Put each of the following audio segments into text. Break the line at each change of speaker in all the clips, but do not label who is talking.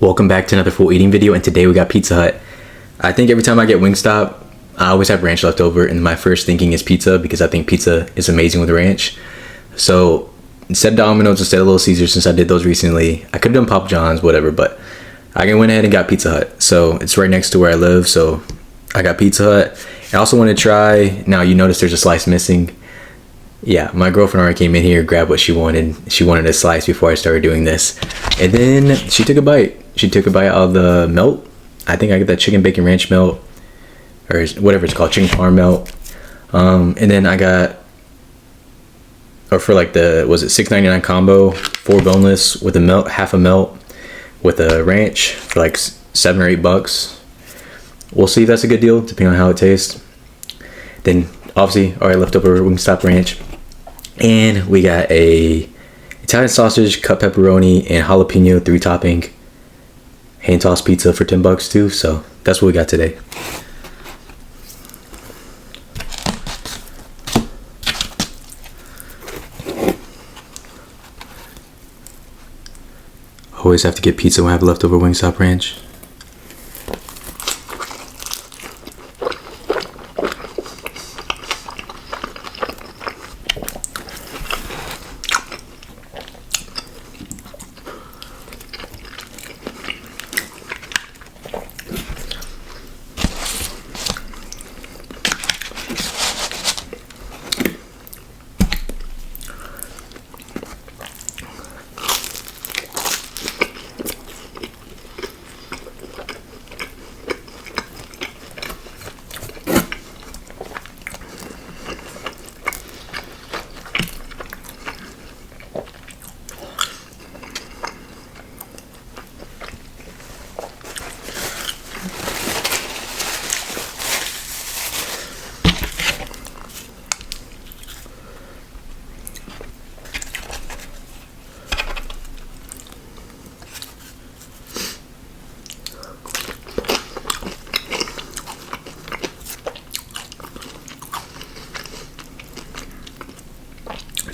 Welcome back to another full eating video, and today we got Pizza Hut. I think every time I get Wingstop, I always have ranch left over, and my first thinking is pizza because I think pizza is amazing with ranch. So instead of Domino's, instead of Little Caesars, since I did those recently, I could have done Papa John's, whatever, but I went ahead and got Pizza Hut. So it's right next to where I live, so I got Pizza Hut. I also want to try, now you notice there's a slice missing. Yeah, my girlfriend already came in here, grabbed what she wanted. She wanted a slice before I started doing this. And then she took a bite. She took a bite out of the melt. I think I got that chicken bacon ranch melt, or whatever it's called, chicken parm melt. And then I got, or for like the, was it $6.99 combo, 4 boneless with a melt, half a melt with a ranch for like $7 or $8. We'll see if that's a good deal, depending on how it tastes. Then obviously, alright, leftover Wingstop Ranch. And we got a Italian sausage, cut pepperoni, and jalapeno 3-topping hand tossed pizza for $10 too. So that's what we got today. Always have to get pizza when I have leftover Wingstop Ranch.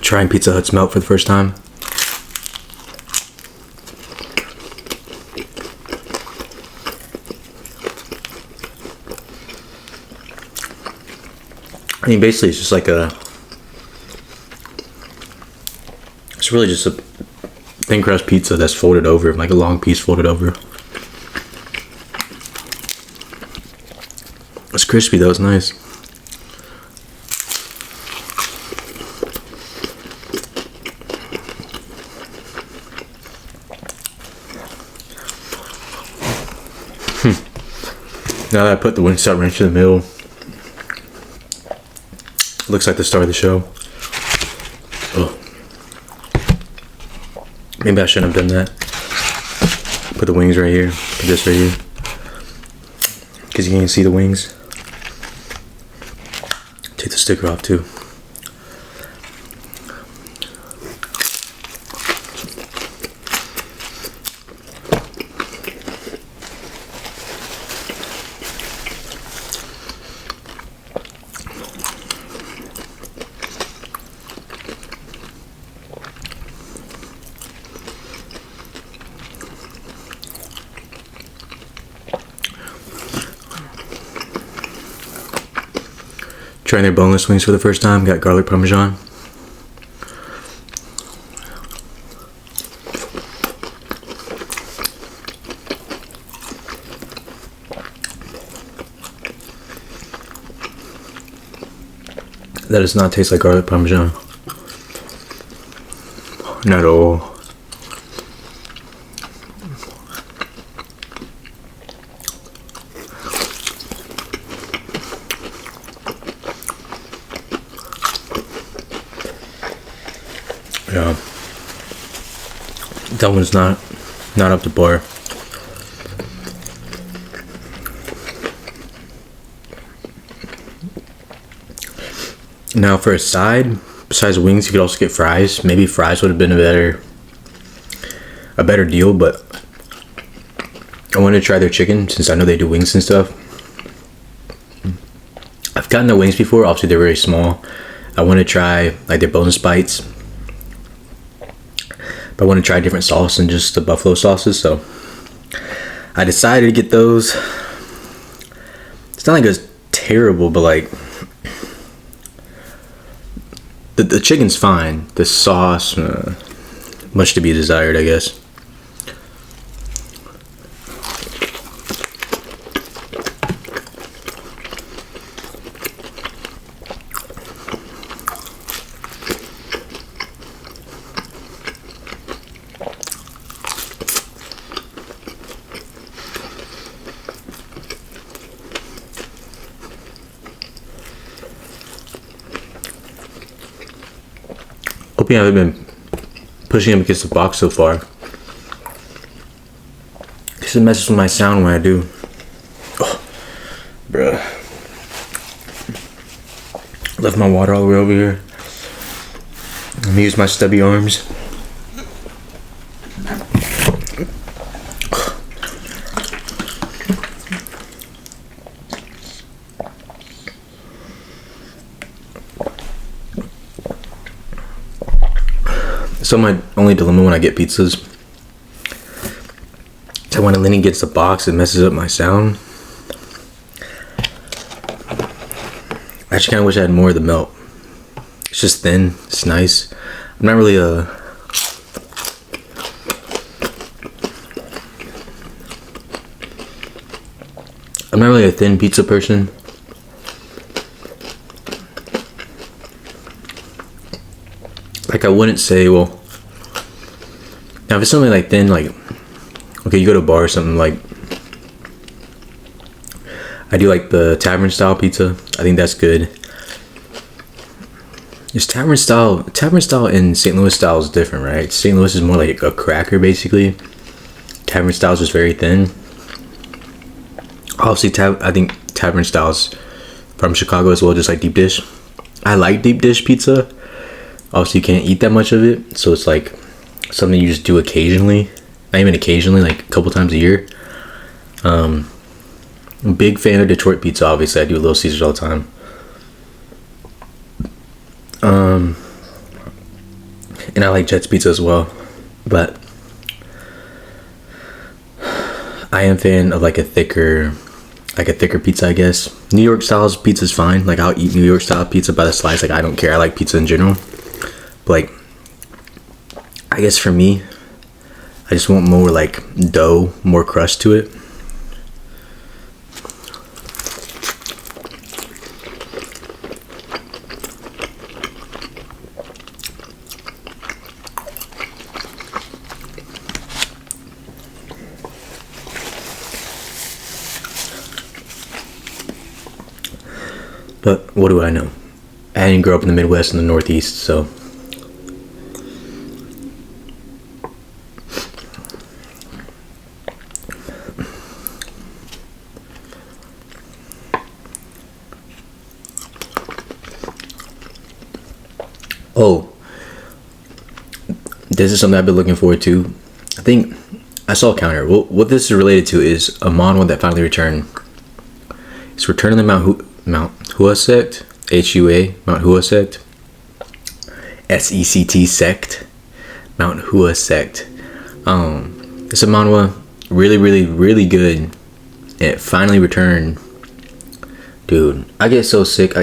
Trying Pizza Hut's melt for the first time. I mean, basically it's just like it's really just a thin crust pizza that's folded over, like a long piece folded over. It's crispy though, it's nice. Now that I put the Wingstop Ranch in the middle, looks like the star of the show. Oh. Maybe I shouldn't have done that. Put the wings right here. Put this right here. Because you can't see the wings. Take the sticker off too. Trying their boneless wings for the first time. Got garlic parmesan. That does not taste like garlic parmesan. Not at all. Yeah, that one's not up to par. Now for a side, besides wings, you could also get fries. Maybe fries would have been a better deal, but I wanted to try their chicken since I know they do wings and stuff. I've gotten their wings before. Obviously, they're very small. I want to try like their boneless bites. But I want to try different sauce than just the buffalo sauces, so I decided to get those. It's not like it's terrible, but like the chicken's fine. The sauce, much to be desired, I guess. Hope you haven't been pushing him against the box so far. Because it messes with my sound when I do. Oh, bruh. Left my water all the way over here. Let me use my stubby arms. So my only dilemma when I get pizzas is when Lenny gets the box, it messes up my sound. I actually kind of wish I had more of the melt. It's just thin. It's nice. I'm not really a thin pizza person. Like I wouldn't say, well, now if it's something like thin, like, okay, you go to a bar or something, like, I do like the tavern style pizza. I think that's good. It's tavern style and St. Louis style is different, right? St. Louis is more like a cracker, basically. Tavern style is just very thin. Obviously, I think tavern styles from Chicago as well, just like deep dish. I like deep dish pizza. Obviously, you can't eat that much of it, so it's like something you just do occasionally. Not even occasionally, like a couple times a year. I'm a big fan of Detroit pizza. Obviously, I do Little Caesars all the time. And I like Jets pizza as well, but I am a fan of like a thicker pizza, I guess. New York style pizza is fine. Like I'll eat New York style pizza by the slice. Like I don't care. I like pizza in general. But like, I guess for me, I just want more like dough, more crust to it. But what do I know? I didn't grow up in the Midwest and the Northeast, so. Oh, this is something I've been looking forward to. I think I saw a counter. What this is related to is a manga that finally returned. It's Return of the Mount Hua Sect, HUA, Mount Hua Sect, SECT Sect, Mount Hua Sect. It's a manhwa, really, really, really good. And it finally returned. Dude, I get so sick.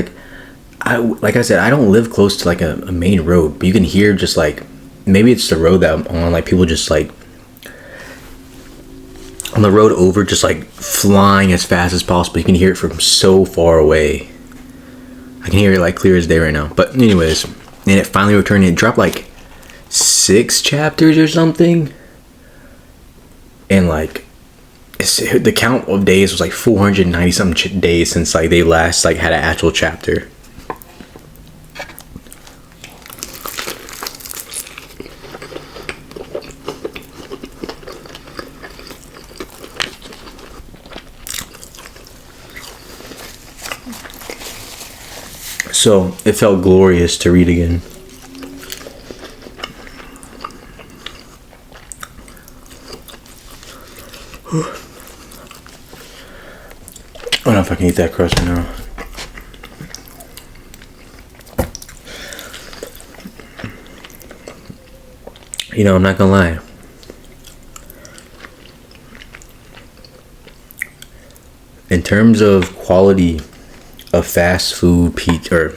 Like I said, I don't live close to like a main road, but you can hear just like, maybe it's the road that I'm on, like people just like on the road over, just like flying as fast as possible. You can hear it from so far away. I can hear it like clear as day right now. But anyways, and it finally returned. It dropped like 6 chapters or something, and like the count of days was like 490 something days since like they last like had an actual chapter. So it felt glorious to read again. I don't know if I can eat that crust right now. You know, I'm not gonna lie. in terms of quality of fast food pizza, or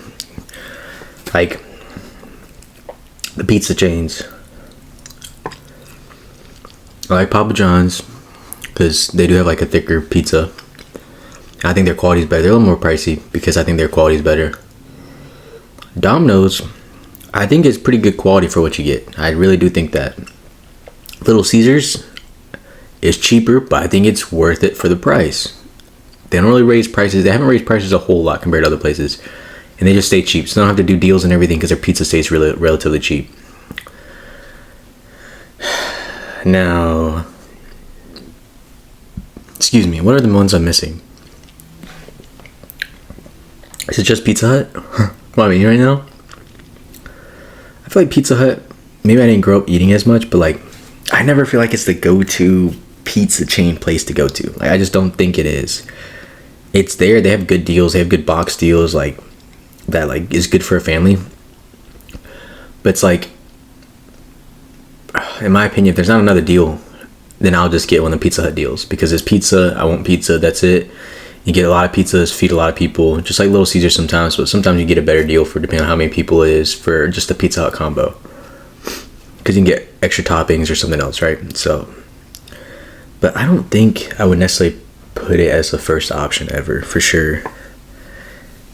like the pizza chains, I like Papa John's because they do have like a thicker pizza. I think their quality is better. They're a little more pricey because I think their quality is better. Domino's, I think it's pretty good quality for what you get. I really do think that. Little Caesars is cheaper, but I think it's worth it for the price. They don't really raise prices. They haven't raised prices a whole lot compared to other places. And they just stay cheap. So they don't have to do deals and everything because their pizza stays really relatively cheap. Now, excuse me, what are the ones I'm missing? Is it just Pizza Hut? What I'm eating right now? I feel like Pizza Hut, maybe I didn't grow up eating as much, but like, I never feel like it's the go-to pizza chain place to go to. Like, I just don't think it is. It's there. They have good deals. They have good box deals, like that. Like is good for a family. But it's like, in my opinion, if there's not another deal, then I'll just get one of the Pizza Hut deals because it's pizza. I want pizza. That's it. You get a lot of pizzas, feed a lot of people, just like Little Caesars sometimes. But sometimes you get a better deal for depending on how many people it is for just the Pizza Hut combo. Because you can get extra toppings or something else, right? So, but I don't think I would necessarily put it as the first option ever, for sure.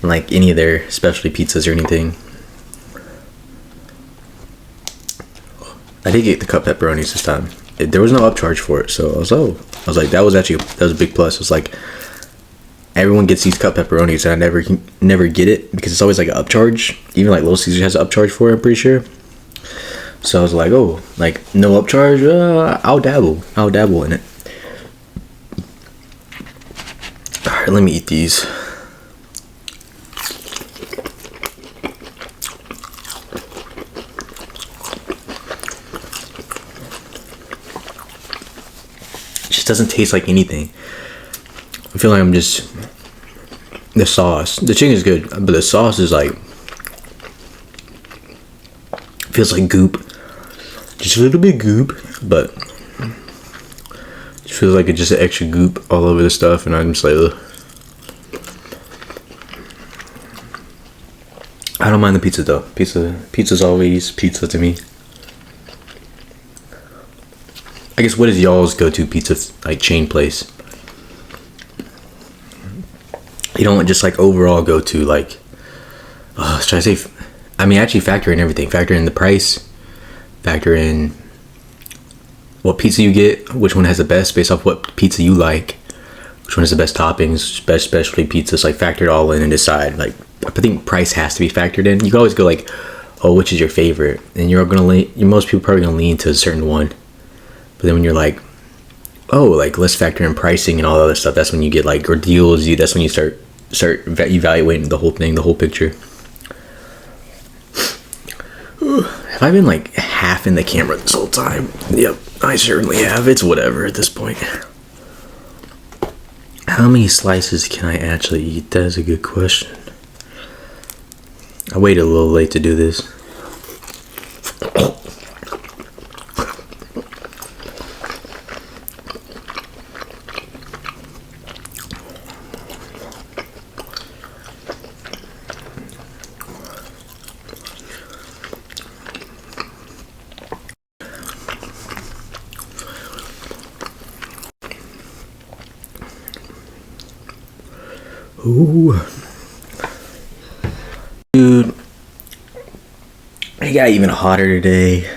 Like any of their specialty pizzas or anything. I did get the cup pepperonis this time. There was no upcharge for it, so I was like, that was a big plus. It was like, everyone gets these cup pepperonis, and I never get it because it's always like an upcharge. Even like Little Caesars has an upcharge for it, I'm pretty sure. So I was like, oh, like no upcharge. I'll dabble in it. All right, let me eat these. It just doesn't taste like anything. I feel like I'm just the sauce. The chicken is good, but the sauce is like feels like goop. Just a little bit goop, but it feels like it's just an extra goop all over the stuff, and I'm just like, ugh. I don't mind the pizza though. Pizza's always pizza to me. I guess what is y'all's go-to pizza like chain place? You don't just like overall go to like, should I say? I mean, actually factor in everything. Factor in the price. Factor in what pizza you get, which one has the best based off what pizza you like, which one has the best toppings, best specialty pizzas. Like factor it all in and decide. Like I think price has to be factored in. You can always go like, oh, which is your favorite, and most people probably gonna lean to a certain one. But then when you're like, oh, like let's factor in pricing and all the other stuff, that's when you get like, or deals. That's when you start evaluating the whole thing, the whole picture. Have I been like half in the camera this whole time? Yep, I certainly have. It's whatever at this point. How many slices can I actually eat? That is a good question. I waited a little late to do this. Ooh. Dude, it got even hotter today.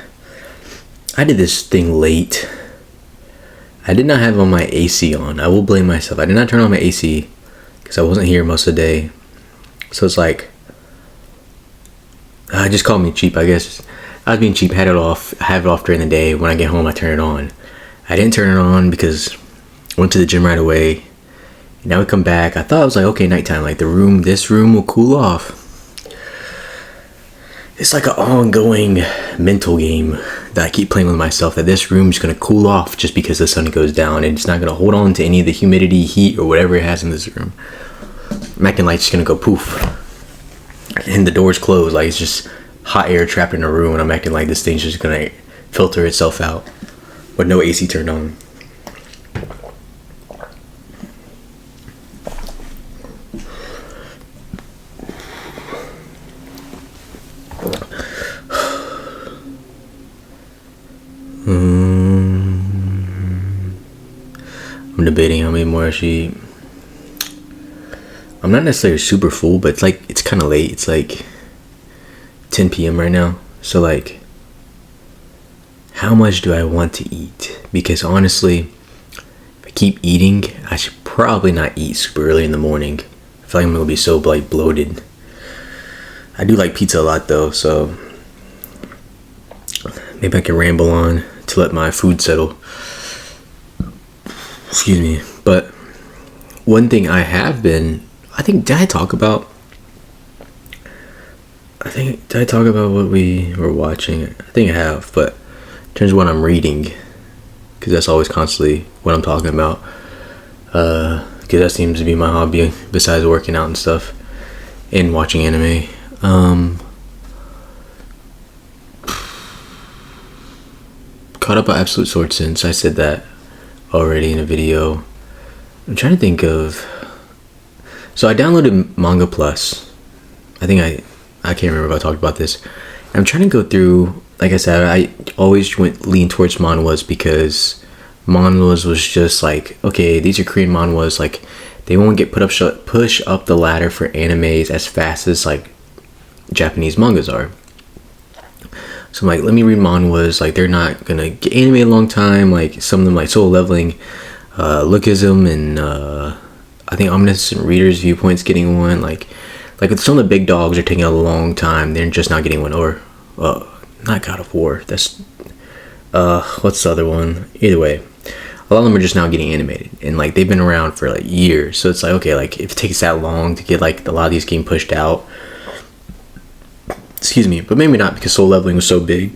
I did this thing late. I did not have on my AC on. I will blame myself. I did not turn on my AC because I wasn't here most of the day. So it's like, just call me cheap, I guess. I was being cheap, have it off during the day. When I get home, I turn it on. I didn't turn it on because I went to the gym right away. Now we come back. I thought it was like, okay, nighttime. Like this room will cool off. It's like an ongoing mental game that I keep playing with myself. That this room is gonna cool off just because the sun goes down, and it's not gonna hold on to any of the humidity, heat, or whatever it has in this room. I'm acting like it's gonna go poof, and the door's closed. Like it's just hot air trapped in a room, and I'm acting like this thing's just gonna filter itself out with no AC turned on. I'm debating how many more I should eat. I'm not necessarily super full, but it's kind of late. It's like 10 p.m. right now. So like, how much do I want to eat? Because honestly, if I keep eating, I should probably not eat super early in the morning. I feel like I'm gonna be so like bloated. I do like pizza a lot though, so maybe I can ramble on to let my food settle. Excuse me. But one thing I have been, did I talk about what we were watching? I think I have, but in terms of what I'm reading, because that's always constantly what I'm talking about, because that seems to be my hobby besides working out and stuff and watching anime. Caught up on Absolute Sword since I said that already in a video. I'm trying to think of, so I downloaded Manga Plus. I can't remember if I talked about this. I'm trying to go through, like I said, I always lean towards manhwas because manhwas was just like, okay, these are Korean manhwas, like they won't get push up the ladder for animes as fast as like Japanese mangas are. So I'm like, let me read manhwas, like they're not gonna get anime a long time, like some of them like Solo Leveling, Lookism, and I think Omniscient Reader's Viewpoint's getting one, like some of the big dogs are taking a long time, they're just not getting one. Or not God of War, that's what's the other one? Either way, a lot of them are just now getting animated, and like they've been around for like years, so it's like, okay, like if it takes that long to get like a lot of these getting pushed out, excuse me, but maybe not, because Soul Leveling was so big,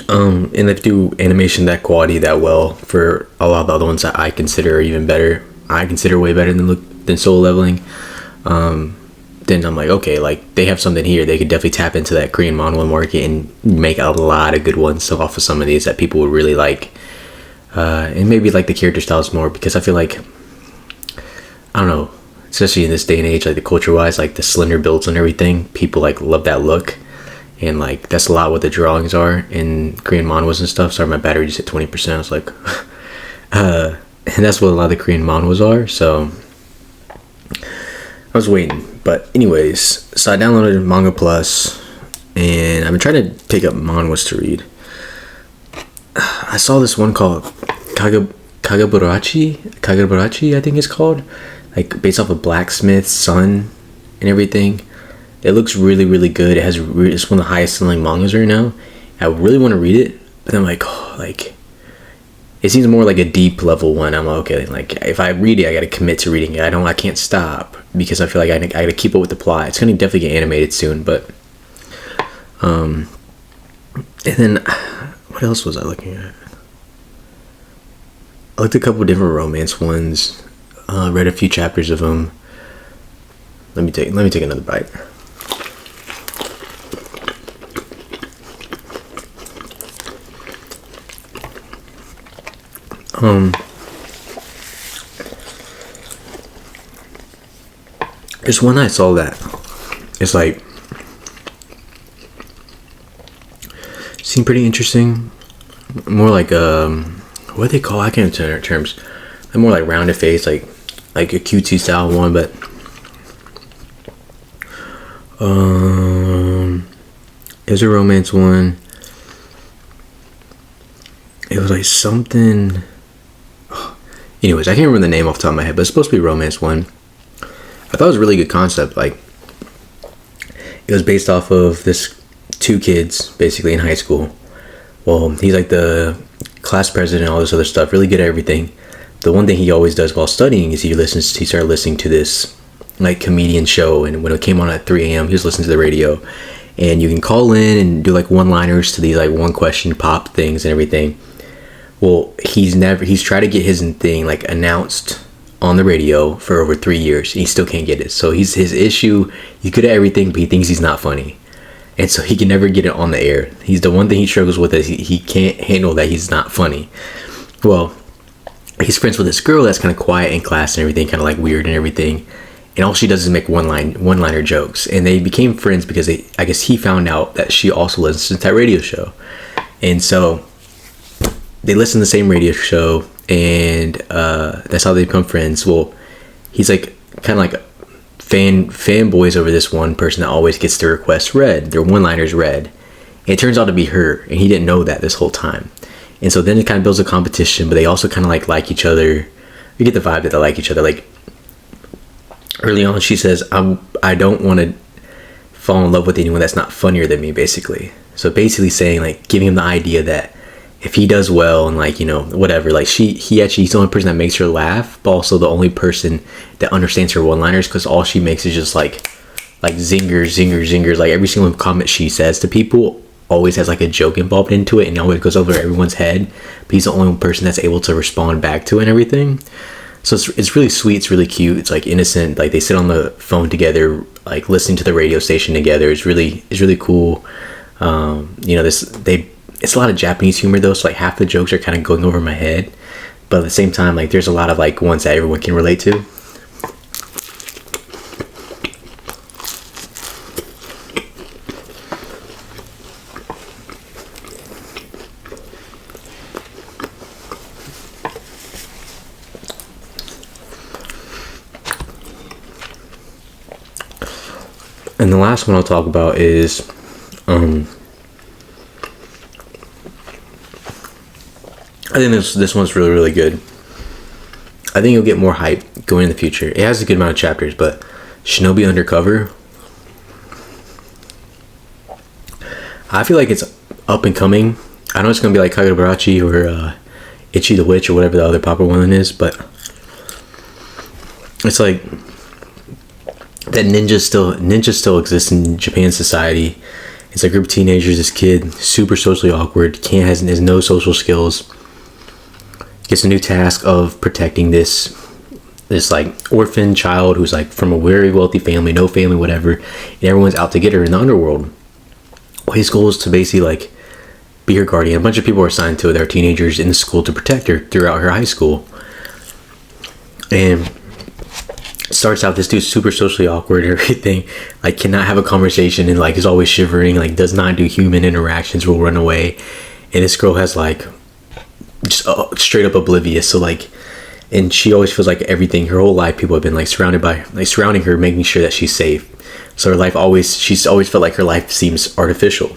and they do animation that quality that well for a lot of the other ones that I consider are even better. I consider way better than Soul Leveling. Then I'm like, okay, like they have something here. They could definitely tap into that Korean manhwa market and make a lot of good ones. So off of some of these that people would really like, and maybe like the character styles more, because I feel like, I don't know, especially in this day and age, like the culture wise, like the slender builds and everything, people like love that look, and like that's a lot what the drawings are in Korean manhwas and stuff. Sorry, my battery just hit 20%. I was like, and that's what a lot of the Korean manhwas are. So I was waiting. But anyways, so I downloaded Manga Plus, and I've been trying to pick up manhwas to read. I saw this one called Kagaburachi, I think it's called, like based off of Blacksmith's Son and everything. It looks really, really good. It's one of the highest selling mangas right now. I really want to read it, but I'm like, oh, like it seems more like a deep level one. I'm like, okay, like if I read it, I got to commit to reading it. I can't stop, because I feel like I got to keep up with the plot. It's gonna definitely get animated soon, but and then what else was I looking at? I looked at a couple different romance ones. Read a few chapters of them. Let me take another bite. There's one I saw that it's like seemed pretty interesting. More like what they call, I can't remember terms. I'm more like rounded face, like a cutesy style one, but it was a romance one. It was like something. Anyways, I can't remember the name off the top of my head, but it's supposed to be a romance one. I thought it was a really good concept. Like, it was based off of this two kids basically in high school. Well, he's like the class president, all this other stuff, really good at everything. The one thing he always does while studying is he started listening to this like comedian show, and when it came on at 3 a.m. he was listening to the radio, and you can call in and do like one-liners to these like one question pop things and everything. Well, he's tried to get his thing like announced on the radio for over 3 years, and he still can't get it. So his issue, he's good at everything, but he thinks he's not funny, and so he can never get it on the air. He's the one thing he struggles with is he can't handle that he's not funny. Well, he's friends with this girl that's kind of quiet in class and everything, kind of like weird and everything, and all she does is make one-liner jokes. And they became friends because I guess he found out that she also listens to that radio show, and so they listen to the same radio show, and that's how they become friends. Well, he's like kind of like fanboys over this one person that always gets their requests read, their one-liners read. And it turns out to be her, and he didn't know that this whole time. And so then it kind of builds a competition, but they also kind of like each other. You get the vibe that they like each other. Like early on, she says, I don't want to fall in love with anyone that's not funnier than me, basically. So basically saying, like, giving him the idea that if he does well and, like, you know, whatever, like he's the only person that makes her laugh, but also the only person that understands her one-liners, because all she makes is just like zingers. Like every single comment she says to people always has like a joke involved into it, and always goes over everyone's head, but he's the only person that's able to respond back to it and everything. So it's really sweet, it's really cute, it's like innocent. Like they sit on the phone together, like listening to the radio station together. It's really cool. You know, it's a lot of Japanese humor though, so like half the jokes are kind of going over my head, but at the same time, like there's a lot of like ones that everyone can relate to. And the last one I'll talk about is I think this one's really good. I think you'll get more hype going in the future. It has a good amount of chapters, but Shinobi Undercover, I feel like it's up and coming. I know it's gonna be like Kagabarachi or Ichi the Witch or whatever the other popular one is, but it's like that ninjas still exist in Japan society. It's a group of teenagers. This kid, super socially awkward, has no social skills, gets a new task of protecting this like orphan child who's like from a very wealthy family, no family, whatever, and everyone's out to get her in the underworld. Well, his goal is to basically like be her guardian. A bunch of people are assigned to her. They're teenagers in the school to protect her throughout her high school. And starts out, this dude's super socially awkward and everything, like cannot have a conversation and like is always shivering, like does not do human interactions, will run away. And this girl has like just straight up oblivious. So like, and she always feels like everything, her whole life, people have been like surrounding her, making sure that she's safe. So she's always felt like her life seems artificial.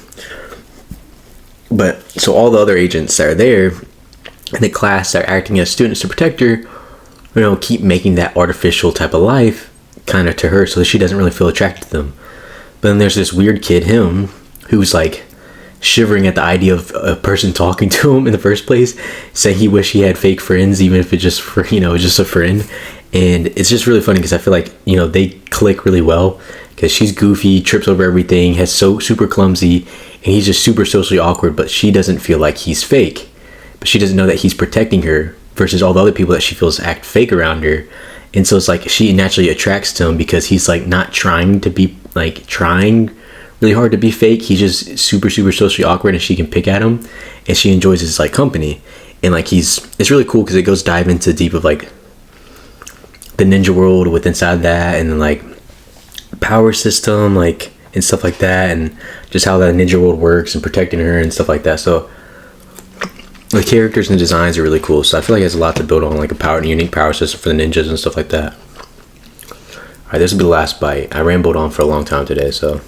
But so all the other agents that are there in the class that are acting as students to protect her, you know, keep making that artificial type of life kind of to her, so that she doesn't really feel attracted to them. But then there's this weird kid, him, who's like shivering at the idea of a person talking to him in the first place, saying he wish he had fake friends, even if it's just for, you know, just a friend. And it's just really funny because I feel like, you know, they click really well, because she's goofy, trips over everything, has so super clumsy, and he's just super socially awkward, but she doesn't feel like he's fake, but she doesn't know that he's protecting her, versus all the other people that she feels act fake around her. And so it's like she naturally attracts to him because he's like not trying really hard to be fake. He's just super socially awkward, and she can pick at him, and she enjoys his like company. And like it's really cool because it goes dive into deep of like the ninja world with inside that, and then like power system, like, and stuff like that, and just how that ninja world works and protecting her and stuff like that. So the characters and designs are really cool, so I feel like it has a lot to build on, like a unique power system for the ninjas and stuff like that. Alright, this will be the last bite. I rambled on for a long time today, so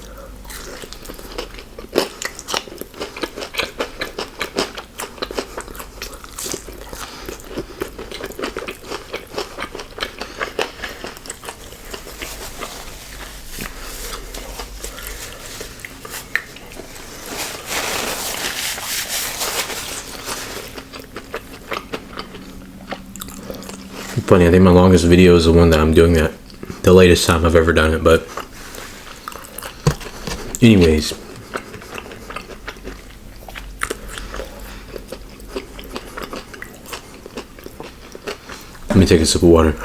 funny, I think my longest video is the one that I'm doing that the latest time I've ever done it. But anyways, let me take a sip of water.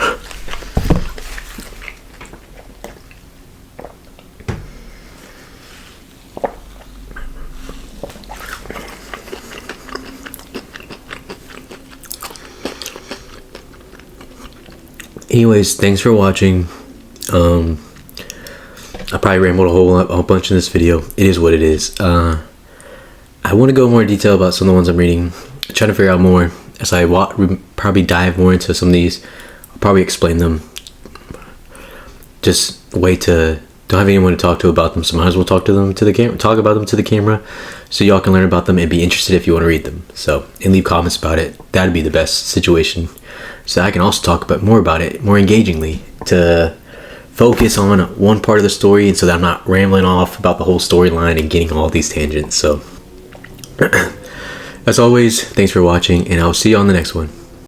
Anyways, thanks for watching. I probably rambled a whole bunch in this video. It is what it is. I want to go more in detail about some of the ones I'm reading. trying to figure out more as I probably dive more into some of these. I'll probably explain them. Just wait to don't have anyone to talk to about them, so might as well talk about them to the camera, so y'all can learn about them and be interested if you want to read them. So, and leave comments about it. That'd be the best situation. So I can also talk more about it more engagingly, to focus on one part of the story, and so that I'm not rambling off about the whole storyline and getting all these tangents. So as always, thanks for watching, and I'll see you on the next one.